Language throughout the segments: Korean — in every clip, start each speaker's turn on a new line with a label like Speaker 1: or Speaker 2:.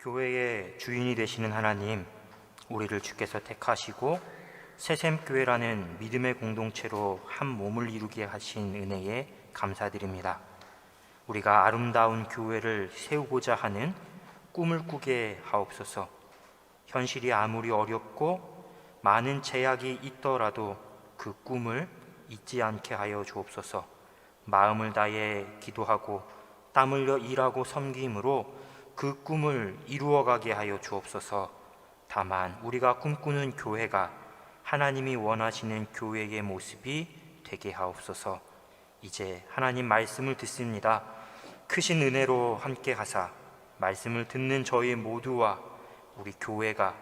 Speaker 1: 교회의 주인이 되시는 하나님, 우리를 주께서 택하시고 새샘교회라는 믿음의 공동체로 한 몸을 이루게 하신 은혜에 감사드립니다. 우리가 아름다운 교회를 세우고자 하는 꿈을 꾸게 하옵소서. 현실이 아무리 어렵고 많은 제약이 있더라도 그 꿈을 잊지 않게 하여 주옵소서. 마음을 다해 기도하고 땀 흘려 일하고 섬김으로 그 꿈을 이루어가게 하여 주옵소서. 다만 우리가 꿈꾸는 교회가 하나님이 원하시는 교회의 모습이 되게 하옵소서. 이제 하나님 말씀을 듣습니다. 크신 은혜로 함께 하사 말씀을 듣는 저희 모두와 우리 교회가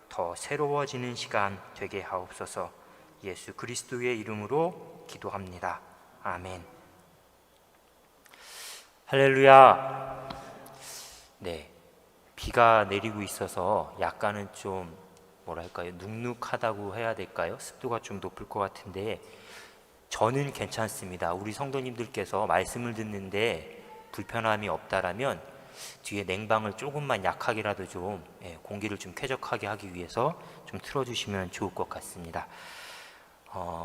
Speaker 1: 더 새로워지는 시간 되게 하옵소서. 예수 그리스도의 이름으로 기도합니다. 아멘. 할렐루야. 네, 비가 내리고 있어서 약간은 좀 눅눅하다고 해야 될까요? 습도가 좀 높을 것 같은데 저는 괜찮습니다. 우리 성도님들께서 말씀을 듣는데 불편함이 없다라면 뒤에 냉방을 조금만 약하게라도 좀 공기를 좀 쾌적하게 하기 위해서 좀 틀어주시면 좋을 것 같습니다.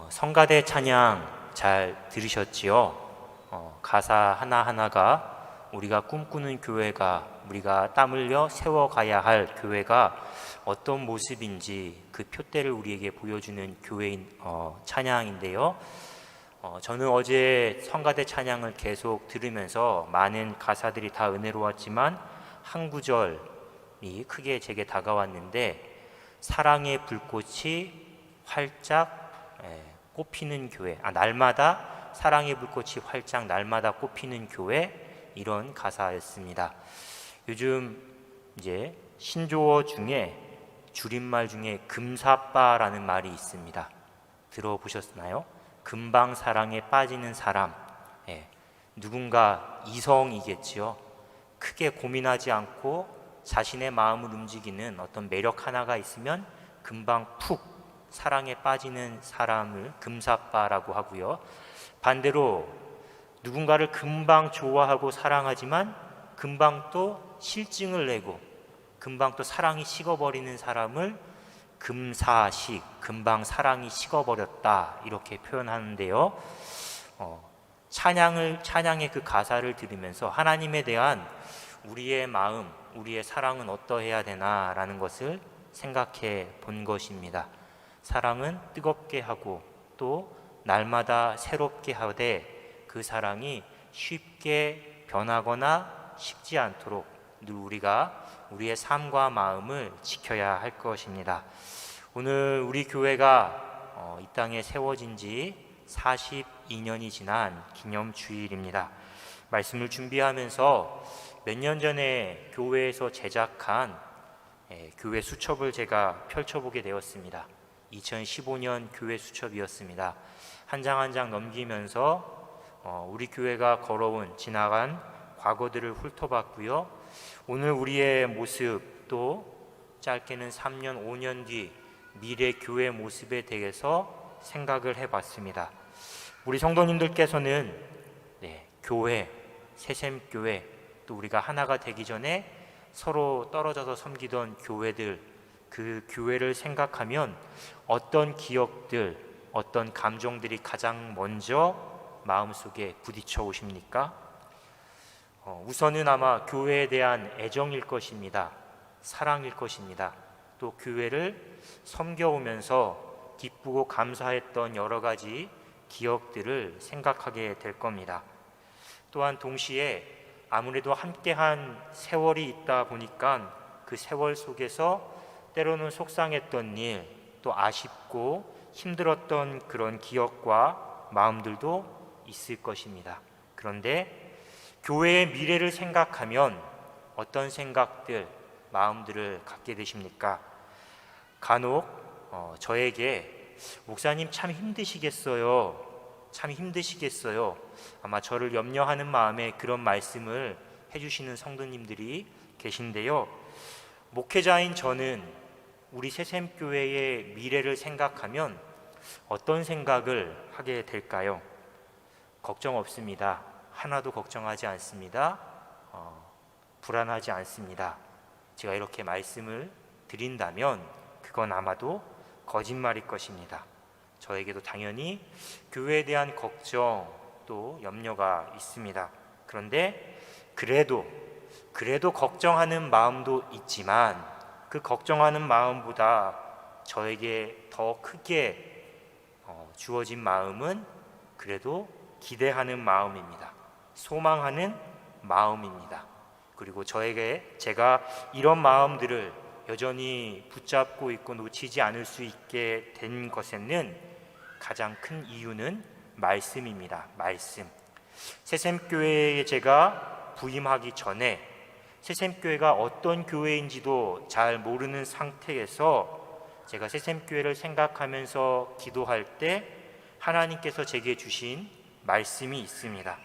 Speaker 1: 성가대 찬양 잘 들으셨지요? 가사 하나하나가 우리가 꿈꾸는 교회가, 우리가 땀 흘려 세워가야 할 교회가 어떤 모습인지 그 표대를 우리에게 보여주는 교회인 찬양인데요. 저는 어제 성가대 찬양을 계속 들으면서 많은 가사들이 다 은혜로웠지만 한 구절이 크게 제게 다가왔는데, 사랑의 불꽃이 활짝 꽃피는 교회, 날마다 사랑의 불꽃이 활짝 날마다 꽃피는 교회, 이런 가사였습니다. 요즘 이제 신조어 중에 줄임말 중에 금사빠라는 말이 있습니다. 들어보셨나요? 금방 사랑에 빠지는 사람, 누군가 이성이겠지요. 크게 고민하지 않고 자신의 마음을 움직이는 어떤 매력 하나가 있으면 금방 푹 사랑에 빠지는 사람을 금사빠라고 하고요. 반대로 누군가를 금방 좋아하고 사랑하지만 금방 또 실증을 내고 금방 또 사랑이 식어버리는 사람을 금사식, 금방 사랑이 식어버렸다, 이렇게 표현하는데요. 찬양의 그 가사를 들으면서 하나님에 대한 우리의 마음, 우리의 사랑은 어떠해야 되나라는 것을 생각해 본 것입니다. 사랑은 뜨겁게 하고 또 날마다 새롭게 하되 그 사랑이 쉽게 변하거나 식지 않도록 늘 우리가 우리의 삶과 마음을 지켜야 할 것입니다. 오늘 우리 교회가 이 땅에 세워진 지 42년이 지난 기념주일입니다. 말씀을 준비하면서 몇 년 전에 교회에서 제작한 교회 수첩을 제가 펼쳐보게 되었습니다. 2015년 교회 수첩이었습니다. 한 장 한 장 넘기면서 우리 교회가 걸어온 지나간 과거들을 훑어봤고요. 오늘 우리의 모습, 또 짧게는 3년, 5년 뒤 미래 교회 모습에 대해서 생각을 해봤습니다. 우리 성도님들께서는 교회, 새샘교회, 또 우리가 하나가 되기 전에 서로 떨어져서 섬기던 교회들, 그 교회를 생각하면 어떤 기억들, 어떤 감정들이 가장 먼저 마음속에 부딪혀 오십니까? 우선은 아마 교회에 대한 애정일 것입니다. 사랑일 것입니다. 또 교회를 섬겨오면서 기쁘고 감사했던 여러 가지 기억들을 생각하게 될 겁니다. 또한 동시에 아무래도 함께한 세월이 있다 보니까 그 세월 속에서 때로는 속상했던 일, 또 아쉽고 힘들었던 그런 기억과 마음들도 있을 것입니다. 그런데 교회의 미래를 생각하면 어떤 생각들, 마음들을 갖게 되십니까? 간혹 저에게 목사님 참 힘드시겠어요. 참 힘드시겠어요. 아마 저를 염려하는 마음에 그런 말씀을 해주시는 성도님들이 계신데요. 목회자인 저는 우리 새샘교회의 미래를 생각하면 어떤 생각을 하게 될까요? 걱정 없습니다. 하나도 걱정하지 않습니다. 불안하지 않습니다. 제가 이렇게 말씀을 드린다면 그건 아마도 거짓말일 것입니다. 저에게도 당연히 교회에 대한 걱정 또 염려가 있습니다. 그런데 그래도 걱정하는 마음도 있지만 그 걱정하는 마음보다 저에게 더 크게 주어진 마음은 그래도 기대하는 마음입니다. 소망하는 마음입니다. 그리고 제가 이런 마음들을 여전히 붙잡고 있고 놓치지 않을 수 있게 된 것에는 가장 큰 이유는 말씀입니다. 말씀. 새샘교회에 제가 부임하기 전에 새샘교회가 어떤 교회인지도 잘 모르는 상태에서 제가 새샘교회를 생각하면서 기도할 때 하나님께서 제게 주신 말씀이 있습니다.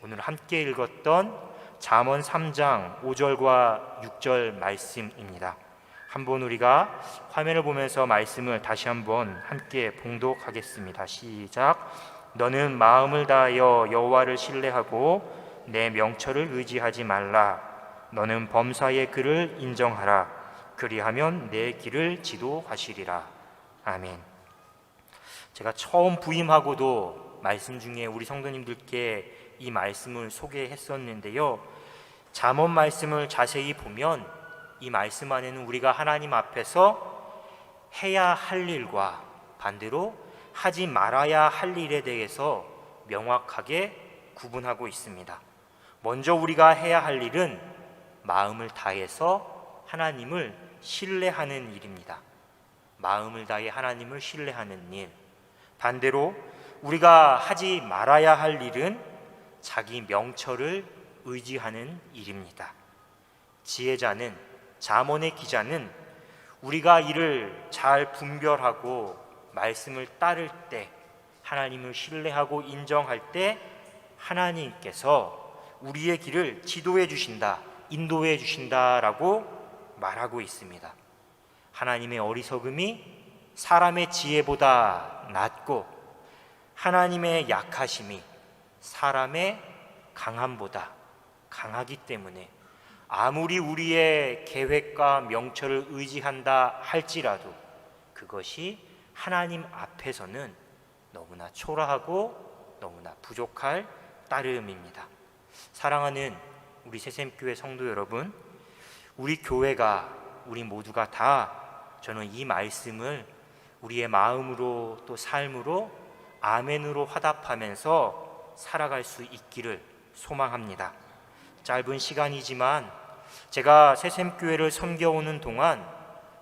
Speaker 1: 오늘 함께 읽었던 잠언 3장 5절과 6절 말씀입니다. 한번 우리가 화면을 보면서 말씀을 다시 한번 함께 봉독하겠습니다. 시작. 너는 마음을 다하여 여호와를 신뢰하고 내 명철을 의지하지 말라. 너는 범사의 그를 인정하라. 그리하면 내 길을 지도하시리라. 아멘. 제가 처음 부임하고도 말씀 중에 우리 성도님들께 이 말씀을 소개했었는데요. 잠언 말씀을 자세히 보면 이 말씀 안에는 우리가 하나님 앞에서 해야 할 일과 반대로 하지 말아야 할 일에 대해서 명확하게 구분하고 있습니다. 먼저 우리가 해야 할 일은 마음을 다해서 하나님을 신뢰하는 일입니다. 마음을 다해 하나님을 신뢰하는 일. 반대로 우리가 하지 말아야 할 일은 자기 명철을 의지하는 일입니다. 지혜자는, 잠언의 기자는 우리가 이를 잘 분별하고 말씀을 따를 때, 하나님을 신뢰하고 인정할 때 하나님께서 우리의 길을 지도해 주신다, 인도해 주신다라고 말하고 있습니다. 하나님의 어리석음이 사람의 지혜보다 낮고 하나님의 약하심이 사람의 강함보다 강하기 때문에 아무리 우리의 계획과 명철을 의지한다 할지라도 그것이 하나님 앞에서는 너무나 초라하고 너무나 부족할 따름입니다. 사랑하는 우리 새샘교회 성도 여러분, 우리 교회가, 우리 모두가 다 저는 이 말씀을 우리의 마음으로 또 삶으로 아멘으로 화답하면서 살아갈 수 있기를 소망합니다. 짧은 시간이지만 제가 새샘교회를 섬겨오는 동안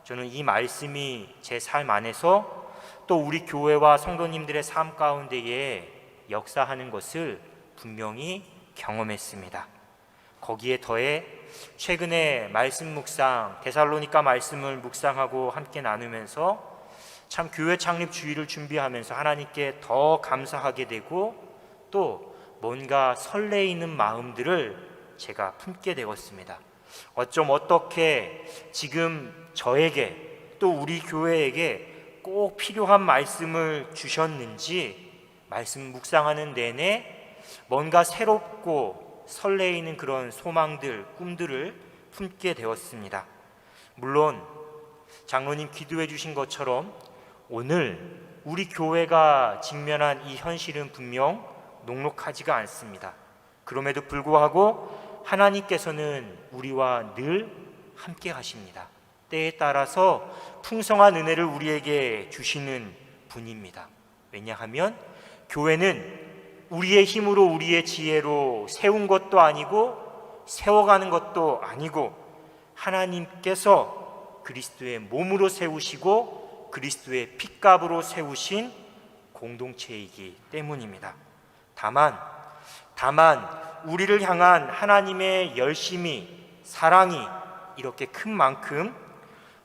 Speaker 1: 저는 이 말씀이 제 삶 안에서 또 우리 교회와 성도님들의 삶 가운데에 역사하는 것을 분명히 경험했습니다. 거기에 더해 최근에 말씀 묵상, 데살로니가 말씀을 묵상하고 함께 나누면서 참 교회 창립 주일을 준비하면서 하나님께 더 감사하게 되고 또 뭔가 설레이는 마음들을 제가 품게 되었습니다. 어떻게 지금 저에게 또 우리 교회에게 꼭 필요한 말씀을 주셨는지 말씀 묵상하는 내내 뭔가 새롭고 설레이는 그런 소망들, 꿈들을 품게 되었습니다. 물론 장로님 기도해 주신 것처럼 오늘 우리 교회가 직면한 이 현실은 분명 녹록하지가 않습니다. 그럼에도 불구하고 하나님께서는 우리와 늘 함께 하십니다. 때에 따라서 풍성한 은혜를 우리에게 주시는 분입니다. 왜냐하면 교회는 우리의 힘으로 우리의 지혜로 세운 것도 아니고 세워가는 것도 아니고 하나님께서 그리스도의 몸으로 세우시고 그리스도의 핏값으로 세우신 공동체이기 때문입니다. 다만 우리를 향한 하나님의 열심이, 사랑이 이렇게 큰 만큼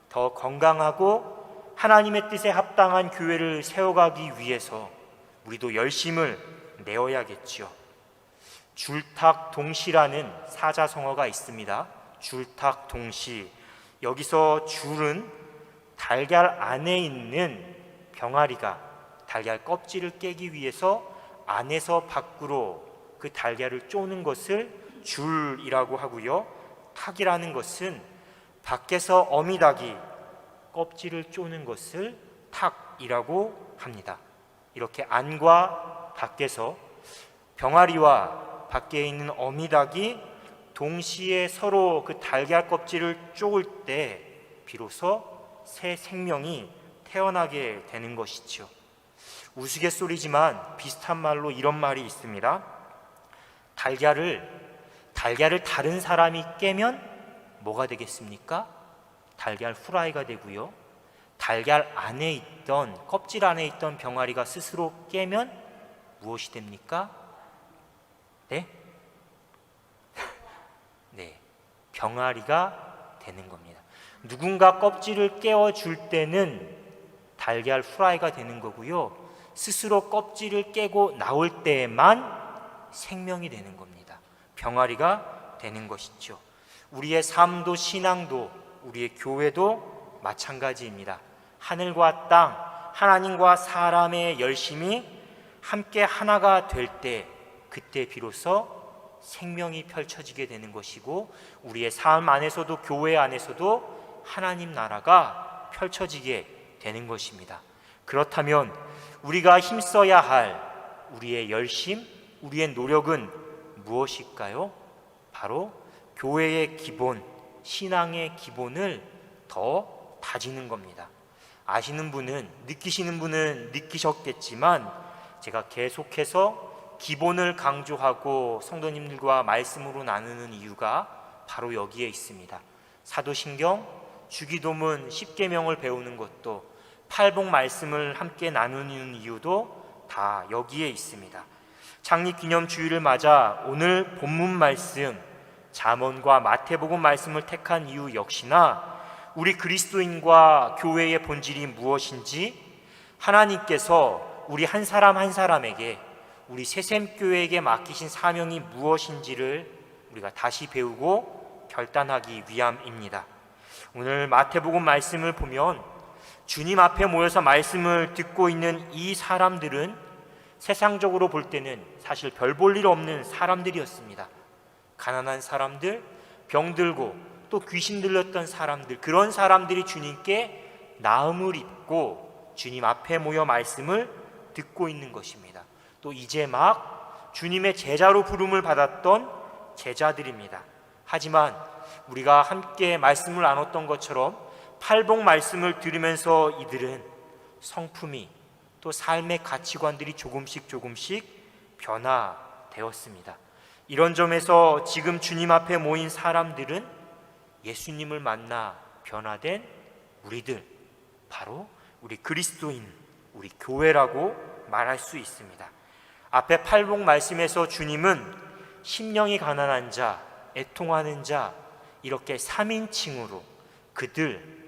Speaker 1: 더 건강하고 하나님의 뜻에 합당한 교회를 세워가기 위해서 우리도 열심을 내어야겠죠. 줄탁동시라는 사자성어가 있습니다. 줄탁동시. 여기서 줄은 달걀 안에 있는 병아리가 달걀 껍질을 깨기 위해서 안에서 밖으로 그 달걀을 쪼는 것을 줄이라고 하고요. 탁이라는 것은 밖에서 어미닭이 껍질을 쪼는 것을 탁이라고 합니다. 이렇게 안과 밖에서 병아리와 밖에 있는 어미닭이 동시에 서로 그 달걀 껍질을 쪼을 때 비로소 새 생명이 태어나게 되는 것이죠. 우스갯소리지만 비슷한 말로 이런 말이 있습니다. 달걀을 다른 사람이 깨면 뭐가 되겠습니까? 달걀 후라이가 되고요. 달걀 안에 있던, 껍질 안에 있던 병아리가 스스로 깨면 무엇이 됩니까? 네? 네, 병아리가 되는 겁니다. 누군가 껍질을 깨워줄 때는 달걀 후라이가 되는 거고요. 스스로 껍질을 깨고 나올 때에만 생명이 되는 겁니다. 병아리가 되는 것이죠. 우리의 삶도 신앙도 우리의 교회도 마찬가지입니다. 하늘과 땅, 하나님과 사람의 열심이 함께 하나가 될 때, 그때 비로소 생명이 펼쳐지게 되는 것이고, 우리의 삶 안에서도 교회 안에서도 하나님 나라가 펼쳐지게 되는 것입니다. 그렇다면 우리가 힘써야 할 우리의 열심, 우리의 노력은 무엇일까요? 바로 교회의 기본, 신앙의 기본을 더 다지는 겁니다. 아시는 분은, 느끼시는 분은 느끼셨겠지만 제가 계속해서 기본을 강조하고 성도님들과 말씀으로 나누는 이유가 바로 여기에 있습니다. 사도신경, 주기도문, 십계명을 배우는 것도, 팔복 말씀을 함께 나누는 이유도 다 여기에 있습니다. 창립기념 주일을 맞아 오늘 본문 말씀 잠언과 마태복음 말씀을 택한 이유 역시나 우리 그리스도인과 교회의 본질이 무엇인지, 하나님께서 우리 한 사람 한 사람에게, 우리 새샘교회에게 맡기신 사명이 무엇인지를 우리가 다시 배우고 결단하기 위함입니다. 오늘 마태복음 말씀을 보면 주님 앞에 모여서 말씀을 듣고 있는 이 사람들은 세상적으로 볼 때는 사실 별 볼 일 없는 사람들이었습니다. 가난한 사람들, 병들고 또 귀신 들렸던 사람들, 그런 사람들이 주님께 나음을 입고 주님 앞에 모여 말씀을 듣고 있는 것입니다. 또 이제 막 주님의 제자로 부름을 받았던 제자들입니다. 하지만 우리가 함께 말씀을 나눴던 것처럼 팔복 말씀을 들으면서 이들은 성품이, 또 삶의 가치관들이 조금씩 변화되었습니다. 이런 점에서 지금 주님 앞에 모인 사람들은 예수님을 만나 변화된 우리들, 바로 우리 그리스도인, 우리 교회라고 말할 수 있습니다. 앞에 팔복 말씀에서 주님은 심령이 가난한 자, 애통하는 자, 이렇게 3인칭으로 그들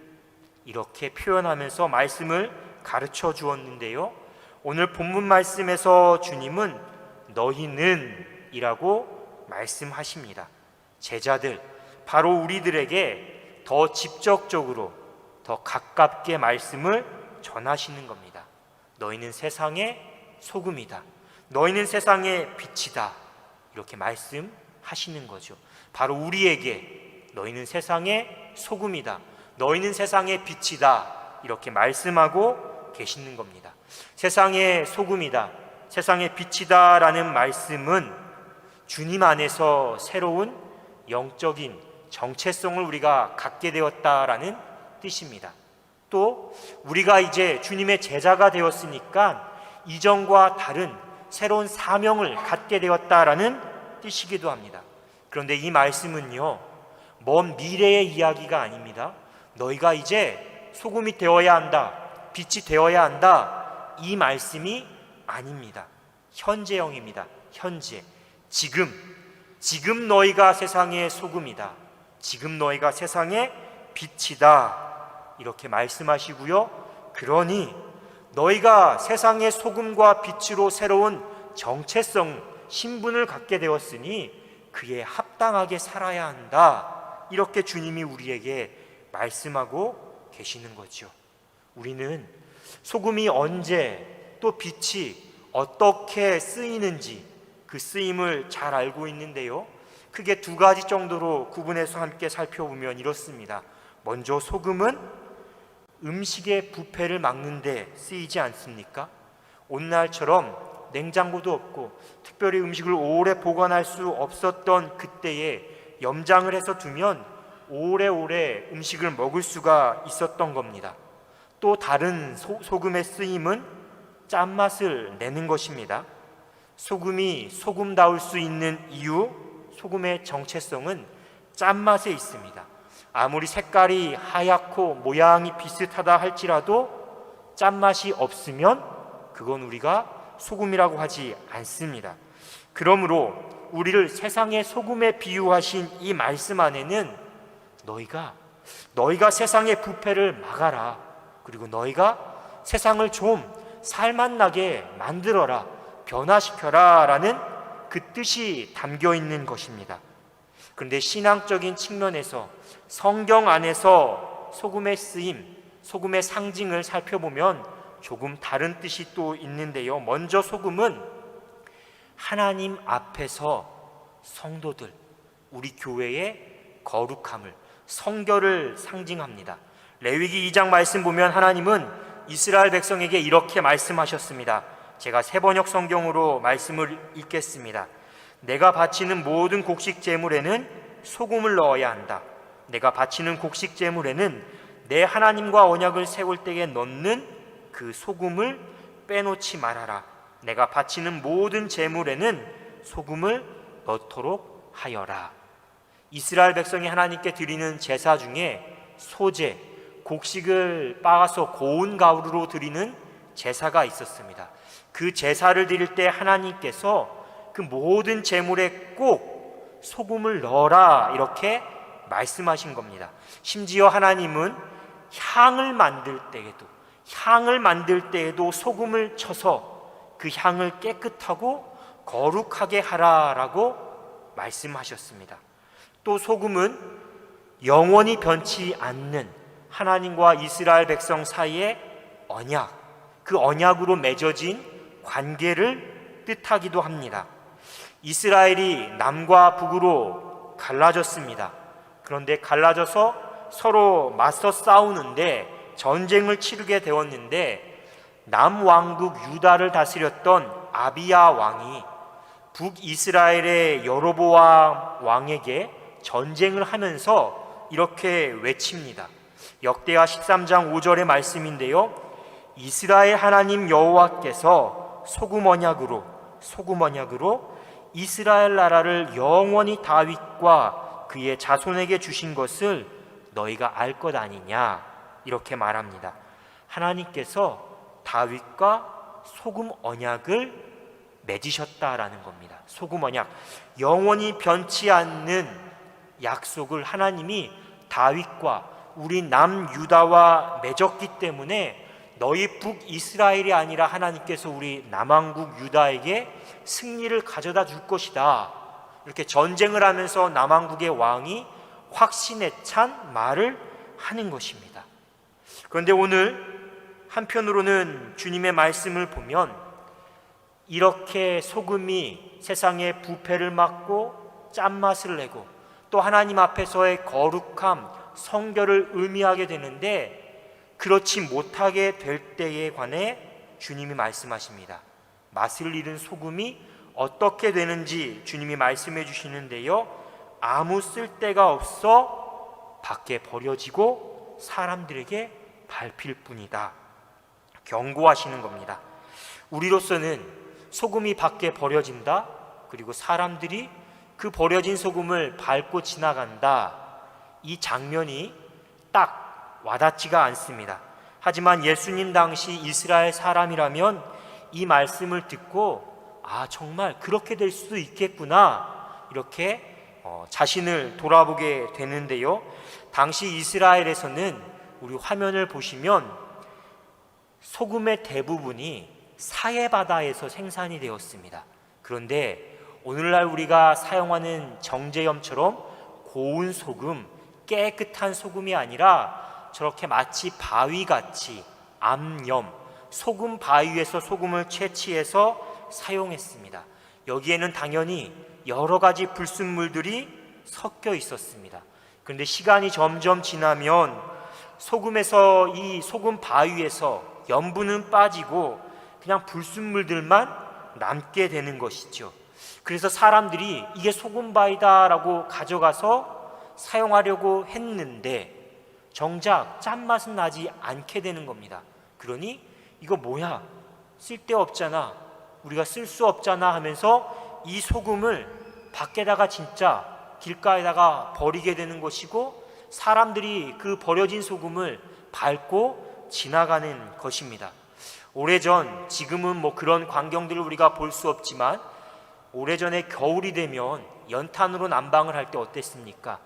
Speaker 1: 이렇게 표현하면서 말씀을 가르쳐 주었는데요, 오늘 본문 말씀에서 주님은 너희는 이라고 말씀하십니다. 제자들, 바로 우리들에게 더 직접적으로, 더 가깝게 말씀을 전하시는 겁니다. 너희는 세상의 소금이다, 너희는 세상의 빛이다, 이렇게 말씀하시는 거죠. 바로 우리에게 너희는 세상의 소금이다, 너희는 세상의 빛이다, 이렇게 말씀하고 계시는 겁니다. 세상의 소금이다, 세상의 빛이다 라는 말씀은 주님 안에서 새로운 영적인 정체성을 우리가 갖게 되었다라는 뜻입니다. 또 우리가 이제 주님의 제자가 되었으니까 이전과 다른 새로운 사명을 갖게 되었다라는 뜻이기도 합니다. 그런데 이 말씀은요, 먼 미래의 이야기가 아닙니다. 너희가 이제 소금이 되어야 한다, 빛이 되어야 한다, 이 말씀이 아닙니다. 현재형입니다. 현재, 지금 너희가 세상의 소금이다, 지금 너희가 세상의 빛이다, 이렇게 말씀하시고요, 그러니 너희가 세상의 소금과 빛으로 새로운 정체성, 신분을 갖게 되었으니 그에 합당하게 살아야 한다, 이렇게 주님이 우리에게 말씀하고 계시는 거죠. 우리는 소금이 언제, 또 빛이 어떻게 쓰이는지 그 쓰임을 잘 알고 있는데요, 크게 두 가지 정도로 구분해서 함께 살펴보면 이렇습니다. 먼저 소금은 음식의 부패를 막는 데 쓰이지 않습니까? 오늘날처럼 냉장고도 없고 특별히 음식을 오래 보관할 수 없었던 그때에 염장을 해서 두면 오래오래 음식을 먹을 수가 있었던 겁니다. 또 다른 소금의 쓰임은 짠맛을 내는 것입니다. 소금이 소금다울 수 있는 이유, 소금의 정체성은 짠맛에 있습니다. 아무리 색깔이 하얗고 모양이 비슷하다 할지라도 짠맛이 없으면 그건 우리가 소금이라고 하지 않습니다. 그러므로 우리를 세상의 소금에 비유하신 이 말씀 안에는 너희가 세상의 부패를 막아라, 그리고 너희가 세상을 좀 살맛나게 만들어라, 변화시켜라 라는 그 뜻이 담겨 있는 것입니다. 그런데 신앙적인 측면에서 성경 안에서 소금의 쓰임, 소금의 상징을 살펴보면 조금 다른 뜻이 또 있는데요. 먼저 소금은 하나님 앞에서 성도들, 우리 교회의 거룩함을, 성결을 상징합니다. 레위기 2장 말씀 보면 하나님은 이스라엘 백성에게 이렇게 말씀하셨습니다. 제가 새번역 성경으로 말씀을 읽겠습니다. 내가 바치는 모든 곡식 제물에는 소금을 넣어야 한다. 내가 바치는 곡식 제물에는 내 하나님과 언약을 세울 때에 넣는 그 소금을 빼놓지 말아라. 내가 바치는 모든 제물에는 소금을 넣도록 하여라. 이스라엘 백성이 하나님께 드리는 제사 중에 소제, 곡식을 빻아서 고운 가루로 드리는 제사가 있었습니다. 그 제사를 드릴 때 하나님께서 그 모든 제물에 꼭 소금을 넣어라 이렇게 말씀하신 겁니다. 심지어 하나님은 향을 만들 때에도 소금을 쳐서 그 향을 깨끗하고 거룩하게 하라라고 말씀하셨습니다. 또 소금은 영원히 변치 않는 하나님과 이스라엘 백성 사이의 언약, 그 언약으로 맺어진 관계를 뜻하기도 합니다. 이스라엘이 남과 북으로 갈라졌습니다. 그런데 갈라져서 서로 맞서 싸우는데 전쟁을 치르게 되었는데 남왕국 유다를 다스렸던 아비야 왕이 북이스라엘의 여로보암 왕에게 전쟁을 하면서 이렇게 외칩니다. 역대하 13장 5절의 말씀인데요. 이스라엘 하나님 여호와께서 소금 언약으로 이스라엘 나라를 영원히 다윗과 그의 자손에게 주신 것을 너희가 알 것 아니냐 이렇게 말합니다. 하나님께서 다윗과 소금 언약을 맺으셨다라는 겁니다. 소금 언약, 영원히 변치 않는 약속을 하나님이 다윗과 우리 남유다와 맺었기 때문에 너희 북이스라엘이 아니라 하나님께서 우리 남왕국 유다에게 승리를 가져다 줄 것이다. 이렇게 전쟁을 하면서 남왕국의 왕이 확신에 찬 말을 하는 것입니다. 그런데 오늘 한편으로는 주님의 말씀을 보면 이렇게 소금이 세상의 부패를 막고 짠맛을 내고 또 하나님 앞에서의 거룩함, 성결을 의미하게 되는데 그렇지 못하게 될 때에 관해 주님이 말씀하십니다. 맛을 잃은 소금이 어떻게 되는지 주님이 말씀해 주시는데요. 아무 쓸데가 없어 밖에 버려지고 사람들에게 밟힐 뿐이다. 경고하시는 겁니다. 우리로서는 소금이 밖에 버려진다, 그리고 사람들이 그 버려진 소금을 밟고 지나간다, 이 장면이 딱 와닿지가 않습니다. 하지만 예수님 당시 이스라엘 사람이라면 이 말씀을 듣고 정말 그렇게 될 수도 있겠구나 이렇게 자신을 돌아보게 되는데요. 당시 이스라엘에서는 우리 화면을 보시면 소금의 대부분이 사해바다에서 생산이 되었습니다. 그런데 오늘날 우리가 사용하는 정제염처럼 고운 소금, 깨끗한 소금이 아니라 저렇게 마치 바위같이 암염, 소금 바위에서 소금을 채취해서 사용했습니다. 여기에는 당연히 여러 가지 불순물들이 섞여 있었습니다. 그런데 시간이 점점 지나면 소금에서, 이 소금 바위에서 염분은 빠지고 그냥 불순물들만 남게 되는 것이죠. 그래서 사람들이 이게 소금 바위다라고 가져가서 사용하려고 했는데 정작 짠맛은 나지 않게 되는 겁니다. 그러니 이거 뭐야, 쓸데없잖아, 우리가 쓸 수 없잖아 하면서 이 소금을 밖에다가 진짜 길가에다가 버리게 되는 것이고, 사람들이 그 버려진 소금을 밟고 지나가는 것입니다. 오래전, 지금은 그런 광경들을 우리가 볼 수 없지만 오래전에 겨울이 되면 연탄으로 난방을 할 때 어땠습니까?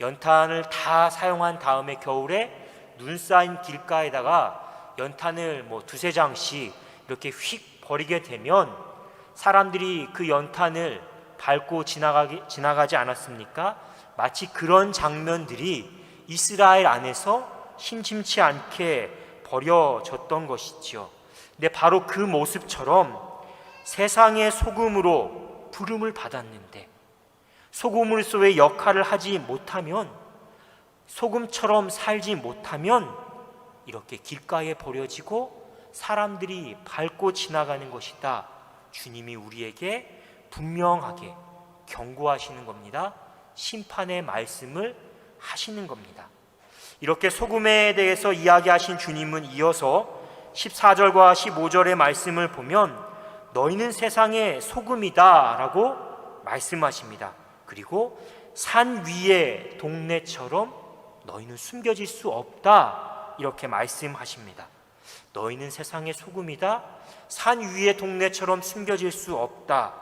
Speaker 1: 연탄을 다 사용한 다음에 겨울에 눈 쌓인 길가에다가 연탄을 두세 장씩 이렇게 휙 버리게 되면 사람들이 그 연탄을 밟고 지나가지 않았습니까? 마치 그런 장면들이 이스라엘 안에서 심심치 않게 버려졌던 것이죠. 근데 바로 그 모습처럼 세상의 소금으로 부름을 받았는데 소금으로서의 역할을 하지 못하면, 소금처럼 살지 못하면 이렇게 길가에 버려지고 사람들이 밟고 지나가는 것이다. 주님이 우리에게 분명하게 경고하시는 겁니다. 심판의 말씀을 하시는 겁니다. 이렇게 소금에 대해서 이야기하신 주님은 이어서 14절과 15절의 말씀을 보면 너희는 세상의 소금이다 라고 말씀하십니다. 그리고 산 위의 동네처럼 너희는 숨겨질 수 없다 이렇게 말씀하십니다. 너희는 세상의 소금이다, 산 위의 동네처럼 숨겨질 수 없다.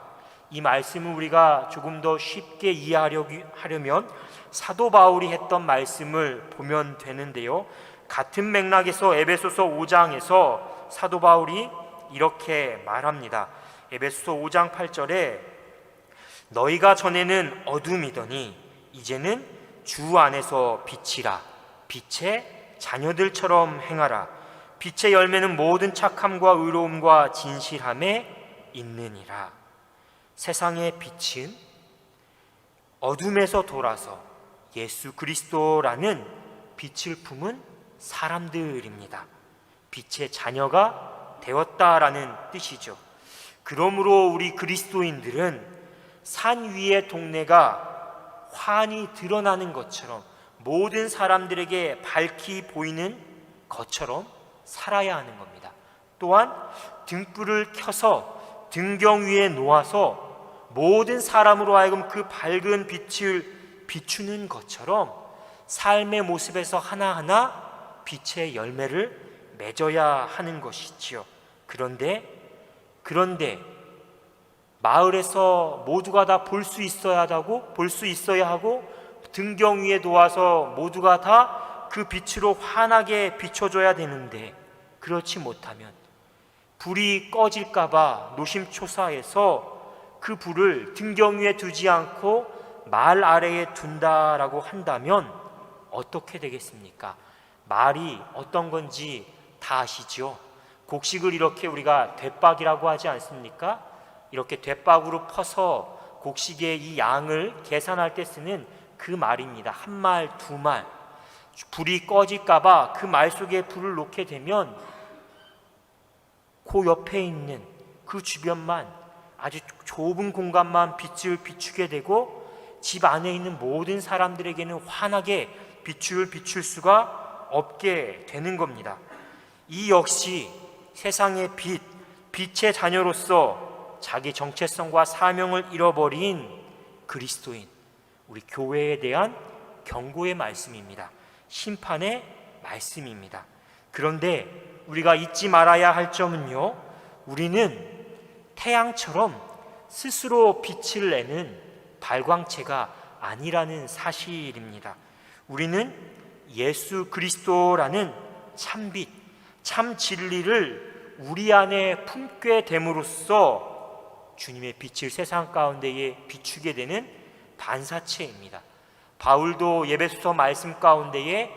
Speaker 1: 이 말씀을 우리가 조금 더 쉽게 이해하려면 사도 바울이 했던 말씀을 보면 되는데요, 같은 맥락에서 에베소서 5장에서 사도 바울이 이렇게 말합니다. 에베소서 5장 8절에 너희가 전에는 어둠이더니 이제는 주 안에서 빛이라, 빛의 자녀들처럼 행하라. 빛의 열매는 모든 착함과 의로움과 진실함에 있느니라. 세상의 빛은 어둠에서 돌아서 예수 그리스도라는 빛을 품은 사람들입니다. 빛의 자녀가 되었다라는 뜻이죠. 그러므로 우리 그리스도인들은 산 위의 동네가 환히 드러나는 것처럼, 모든 사람들에게 밝히 보이는 것처럼 살아야 하는 겁니다. 또한 등불을 켜서 등경 위에 놓아서 모든 사람으로 하여금 그 밝은 빛을 비추는 것처럼 삶의 모습에서 하나하나 빛의 열매를 맺어야 하는 것이지요. 그런데 마을에서 모두가 다 볼 수 있어야 하고 등경 위에 놓아서 모두가 다 그 빛으로 환하게 비춰줘야 되는데, 그렇지 못하면 불이 꺼질까봐 노심초사해서 그 불을 등경 위에 두지 않고 말 아래에 둔다라고 한다면 어떻게 되겠습니까? 말이 어떤 건지 다 아시죠? 곡식을 이렇게 우리가 대박이라고 하지 않습니까? 이렇게 대박으로 퍼서 곡식의 이 양을 계산할 때 쓰는 그 말입니다. 한 말, 두 말. 불이 꺼질까봐 그 말 속에 불을 놓게 되면 그 옆에 있는 그 주변만, 아주 좁은 공간만 빛을 비추게 되고 집 안에 있는 모든 사람들에게는 환하게 빛을 비출 수가 없게 되는 겁니다. 이 역시 세상의 빛의 자녀로서 자기 정체성과 사명을 잃어버린 그리스도인, 우리 교회에 대한 경고의 말씀입니다. 심판의 말씀입니다. 그런데 우리가 잊지 말아야 할 점은요, 우리는 태양처럼 스스로 빛을 내는 발광체가 아니라는 사실입니다. 우리는 예수 그리스도라는 참빛, 참 진리를 우리 안에 품게 됨으로써 주님의 빛을 세상 가운데에 비추게 되는 반사체입니다. 바울도 에베소서 말씀 가운데에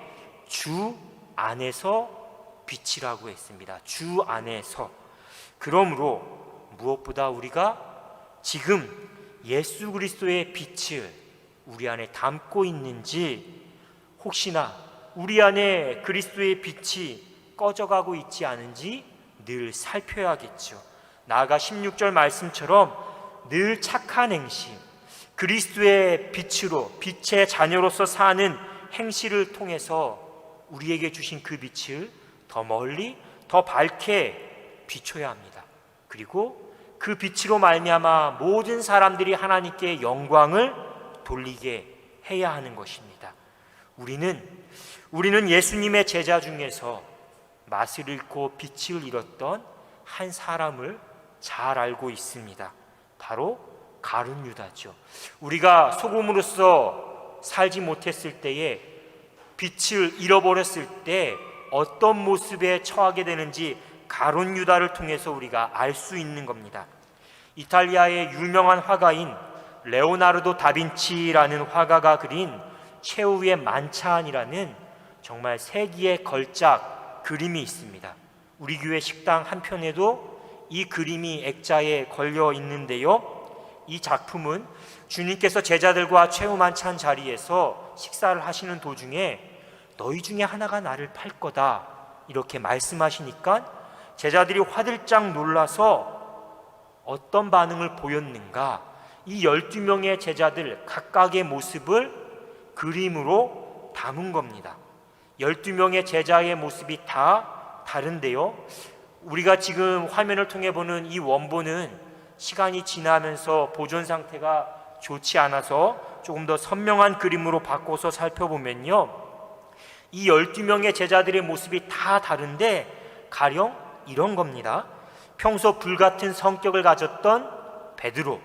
Speaker 1: 주 안에서 빛이라고 했습니다. 주 안에서. 그러므로 무엇보다 우리가 지금 예수 그리스도의 빛을 우리 안에 담고 있는지, 혹시나 우리 안에 그리스도의 빛이 꺼져가고 있지 않은지 늘 살펴야겠죠. 나아가 16절 말씀처럼 늘 착한 행실, 그리스도의 빛으로 빛의 자녀로서 사는 행실을 통해서 우리에게 주신 그 빛을 더 멀리 더 밝게 비춰야 합니다. 그리고 그 빛으로 말미암아 모든 사람들이 하나님께 영광을 돌리게 해야 하는 것입니다. 우리는 예수님의 제자 중에서 맛을 잃고 빛을 잃었던 한 사람을 잘 알고 있습니다. 바로 가룟 유다죠. 우리가 소금으로서 살지 못했을 때에, 빛을 잃어버렸을 때 어떤 모습에 처하게 되는지 가룟 유다를 통해서 우리가 알 수 있는 겁니다. 이탈리아의 유명한 화가인 레오나르도 다빈치라는 화가가 그린 최후의 만찬이라는 정말 세기의 걸작 그림이 있습니다. 우리 교회 식당 한편에도 이 그림이 액자에 걸려 있는데요, 이 작품은 주님께서 제자들과 최후 만찬 자리에서 식사를 하시는 도중에 너희 중에 하나가 나를 팔 거다 이렇게 말씀하시니까 제자들이 화들짝 놀라서 어떤 반응을 보였는가, 이 12명의 제자들 각각의 모습을 그림으로 담은 겁니다. 12명의 제자의 모습이 다 다른데요, 우리가 지금 화면을 통해 보는 이 원본은 시간이 지나면서 보존 상태가 좋지 않아서 조금 더 선명한 그림으로 바꿔서 살펴보면요, 이 12명의 제자들의 모습이 다 다른데 가령 이런 겁니다. 평소 불같은 성격을 가졌던 베드로,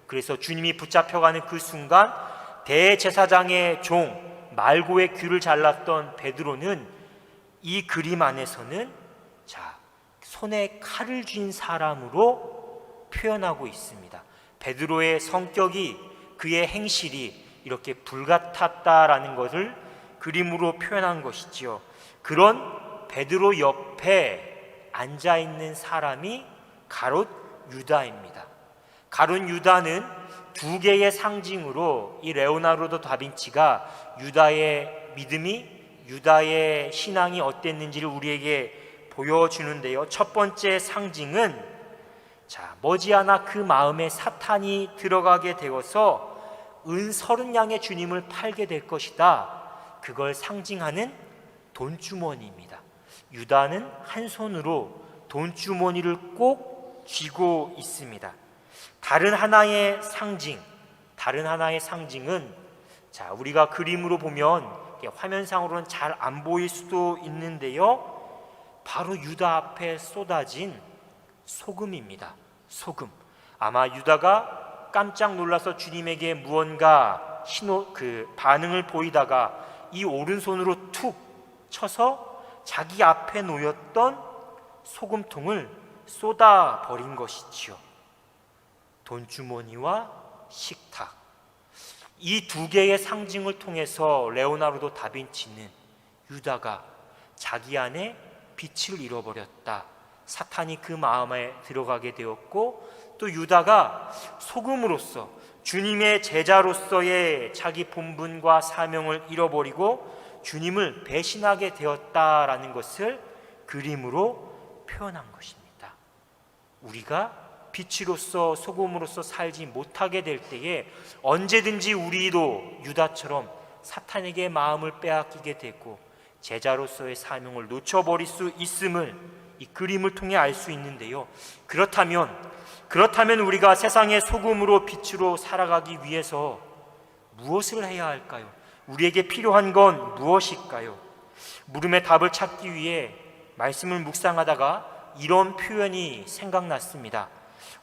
Speaker 1: 그래서 주님이 붙잡혀가는 그 순간 대제사장의 종 말고의 귀를 잘랐던 베드로는 이 그림 안에서는 손에 칼을 쥔 사람으로 표현하고 있습니다. 베드로의 성격이, 그의 행실이 이렇게 불같았다라는 것을 그림으로 표현한 것이지요. 그런 베드로 옆에 앉아있는 사람이 가룟 유다입니다. 가룟 유다는 두 개의 상징으로 이 레오나르도 다빈치가 유다의 믿음이, 유다의 신앙이 어땠는지를 우리에게 보여주는데요, 첫 번째 상징은 머지않아 그 마음에 사탄이 들어가게 되어서 은 30냥의 주님을 팔게 될 것이다. 그걸 상징하는 돈주머니입니다. 유다는 한 손으로 돈주머니를 꼭 쥐고 있습니다. 다른 하나의 상징은 우리가 그림으로 보면 화면상으로는 잘 안 보일 수도 있는데요, 바로 유다 앞에 쏟아진 소금입니다. 소금. 아마 유다가 깜짝 놀라서 주님에게 무언가 반응을 보이다가 이 오른손으로 툭 쳐서 자기 앞에 놓였던 소금통을 쏟아버린 것이지요. 돈주머니와 식탁, 이 두 개의 상징을 통해서 레오나르도 다빈치는 유다가 자기 안에 빛을 잃어버렸다, 사탄이 그 마음에 들어가게 되었고, 또 유다가 소금으로서 주님의 제자로서의 자기 본분과 사명을 잃어버리고 주님을 배신하게 되었다라는 것을 그림으로 표현한 것입니다. 우리가 빛으로서 소금으로서 살지 못하게 될 때에 언제든지 우리도 유다처럼 사탄에게 마음을 빼앗기게 되고 제자로서의 사명을 놓쳐버릴 수 있음을 이 그림을 통해 알 수 있는데요, 그렇다면 우리가 세상의 소금으로 빛으로 살아가기 위해서 무엇을 해야 할까요? 우리에게 필요한 건 무엇일까요? 물음의 답을 찾기 위해 말씀을 묵상하다가 이런 표현이 생각났습니다.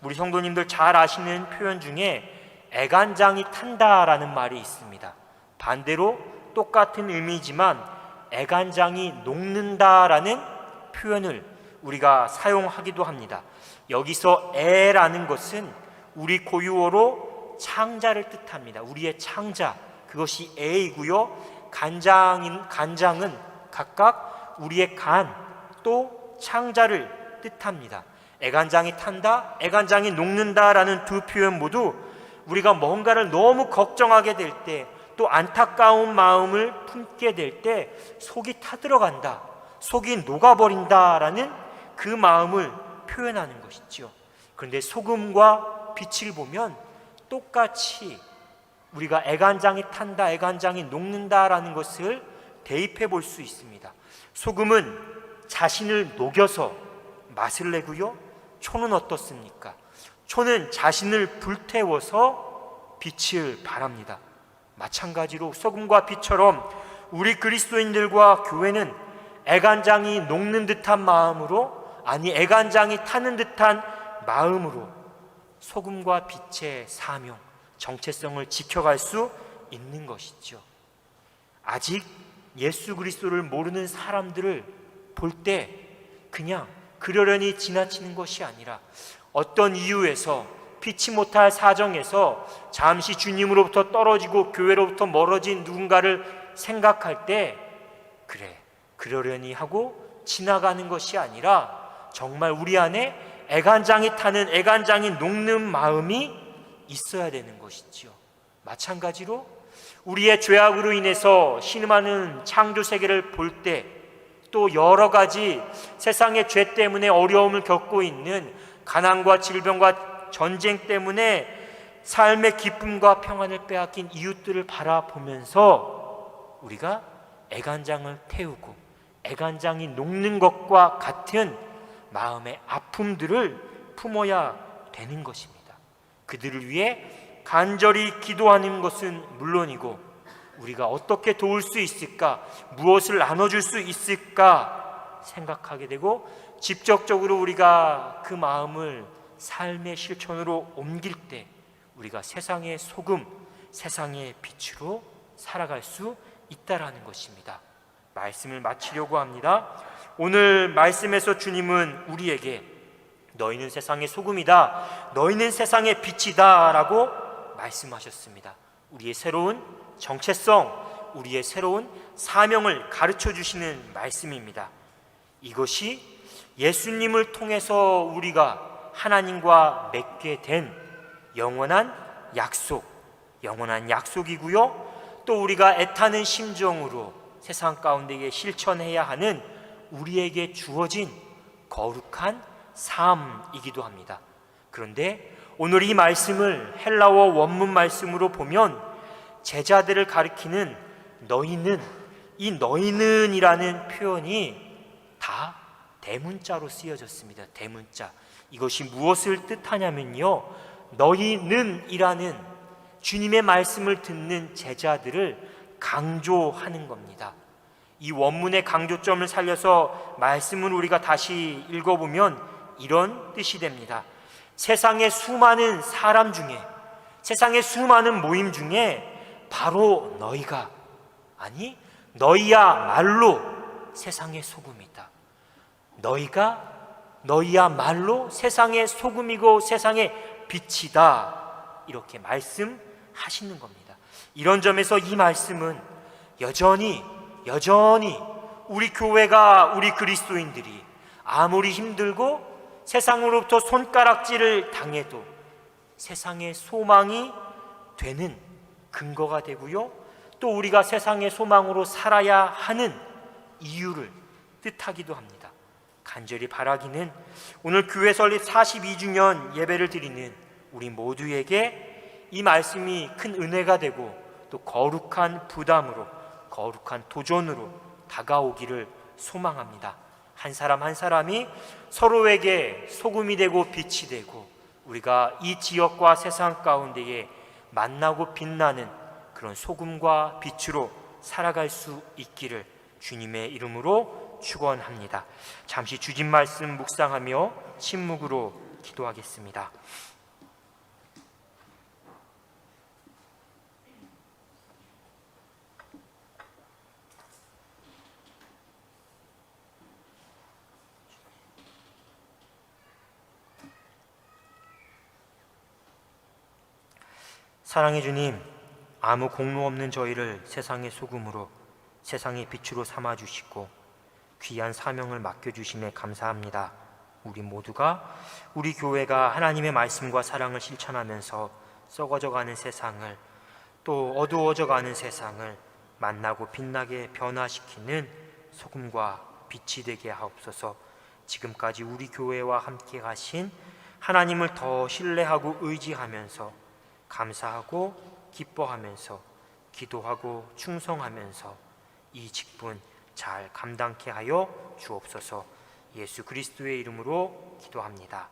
Speaker 1: 우리 성도님들 잘 아시는 표현 중에 애간장이 탄다라는 말이 있습니다. 반대로 똑같은 의미지만 애간장이 녹는다라는 표현을 우리가 사용하기도 합니다. 여기서 애라는 것은 우리 고유어로 창자를 뜻합니다. 우리의 창자, 그것이 애이고요, 간장은 각각 우리의 간, 또 창자를 뜻합니다. 애간장이 탄다, 애간장이 녹는다라는 두 표현 모두
Speaker 2: 우리가 뭔가를 너무 걱정하게 될 때, 또 안타까운 마음을 품게 될 때 속이 타들어간다, 속이 녹아버린다라는 그 마음을 표현하는 것이죠. 그런데 소금과 빛을 보면 똑같이 우리가 애간장이 탄다, 애간장이 녹는다라는 것을 대입해 볼 수 있습니다. 소금은 자신을 녹여서 맛을 내고요, 초는 어떻습니까? 초는 자신을 불태워서 빛을 발합니다. 마찬가지로 소금과 빛처럼 우리 그리스도인들과 교회는 애간장이 녹는 듯한 마음으로, 아니 애간장이 타는 듯한 마음으로 소금과 빛의 사명, 정체성을 지켜갈 수 있는 것이죠. 아직 예수 그리스도를 모르는 사람들을 볼 때 그냥 그러려니 지나치는 것이 아니라 어떤 이유에서, 피치 못할 사정에서 잠시 주님으로부터 떨어지고 교회로부터 멀어진 누군가를 생각할 때 그래, 그러려니 하고 지나가는 것이 아니라 정말 우리 안에 애간장이 타는, 애간장이 녹는 마음이 있어야 되는 것이지요. 마찬가지로 우리의 죄악으로 인해서 신음하는 창조 세계를 볼 때, 또 여러 가지 세상의 죄 때문에 어려움을 겪고 있는 가난과 질병과 전쟁 때문에 삶의 기쁨과 평안을 빼앗긴 이웃들을 바라보면서 우리가 애간장을 태우고 애간장이 녹는 것과 같은 마음의 아픔들을 품어야 되는 것입니다. 그들을 위해 간절히 기도하는 것은 물론이고 우리가 어떻게 도울 수 있을까, 무엇을 나눠줄 수 있을까 생각하게 되고, 직접적으로 우리가 그 마음을 삶의 실천으로 옮길 때 우리가 세상의 소금, 세상의 빛으로 살아갈 수 있다라는 것입니다. 말씀을 마치려고 합니다. 오늘 말씀에서 주님은 우리에게 너희는 세상의 소금이다, 너희는 세상의 빛이다 라고 말씀하셨습니다. 우리의 새로운 정체성, 우리의 새로운 사명을 가르쳐 주시는 말씀입니다. 이것이 예수님을 통해서 우리가 하나님과 맺게 된 영원한 약속이고요, 또 우리가 애타는 심정으로 세상 가운데에 실천해야 하는 우리에게 주어진 거룩한 삶이기도 합니다. 그런데 오늘 이 말씀을 헬라어 원문 말씀으로 보면 제자들을 가리키는 너희는, 이 너희는이라는 표현이 다 대문자로 쓰여졌습니다. 대문자. 이것이 무엇을 뜻하냐면요, 너희는이라는 주님의 말씀을 듣는 제자들을 강조하는 겁니다. 이 원문의 강조점을 살려서 말씀을 우리가 다시 읽어보면 이런 뜻이 됩니다. 세상의 수많은 사람 중에, 세상의 수많은 모임 중에 바로 너희가, 아니 너희야말로 세상의 소금이다. 너희야말로 세상의 소금이고 세상의 빛이다, 이렇게 말씀하시는 겁니다. 이런 점에서 이 말씀은 여전히 우리 교회가, 우리 그리스도인들이 아무리 힘들고 세상으로부터 손가락질을 당해도 세상의 소망이 되는 근거가 되고요, 또 우리가 세상의 소망으로 살아야 하는 이유를 뜻하기도 합니다. 간절히 바라기는 오늘 교회 설립 42주년 예배를 드리는 우리 모두에게 이 말씀이 큰 은혜가 되고 또 거룩한 부담으로, 거룩한 도전으로 다가오기를 소망합니다. 한 사람 한 사람이 서로에게 소금이 되고 빛이 되고 우리가 이 지역과 세상 가운데에 만나고 빛나는 그런 소금과 빛으로 살아갈 수 있기를 주님의 이름으로 축원합니다. 잠시 주신 말씀 묵상하며 침묵으로 기도하겠습니다. 사랑의 주님, 아무 공로 없는 저희를 세상의 소금으로, 세상의 빛으로 삼아주시고 귀한 사명을 맡겨주심에 감사합니다. 우리 모두가, 우리 교회가 하나님의 말씀과 사랑을 실천하면서 썩어져가는 세상을, 또 어두워져가는 세상을 만나고 빛나게 변화시키는 소금과 빛이 되게 하옵소서. 지금까지 우리 교회와 함께 하신 하나님을 더 신뢰하고 의지하면서 감사하고 기뻐하면서 기도하고 충성하면서 이 직분 잘 감당케 하여 주옵소서. 예수 그리스도의 이름으로 기도합니다.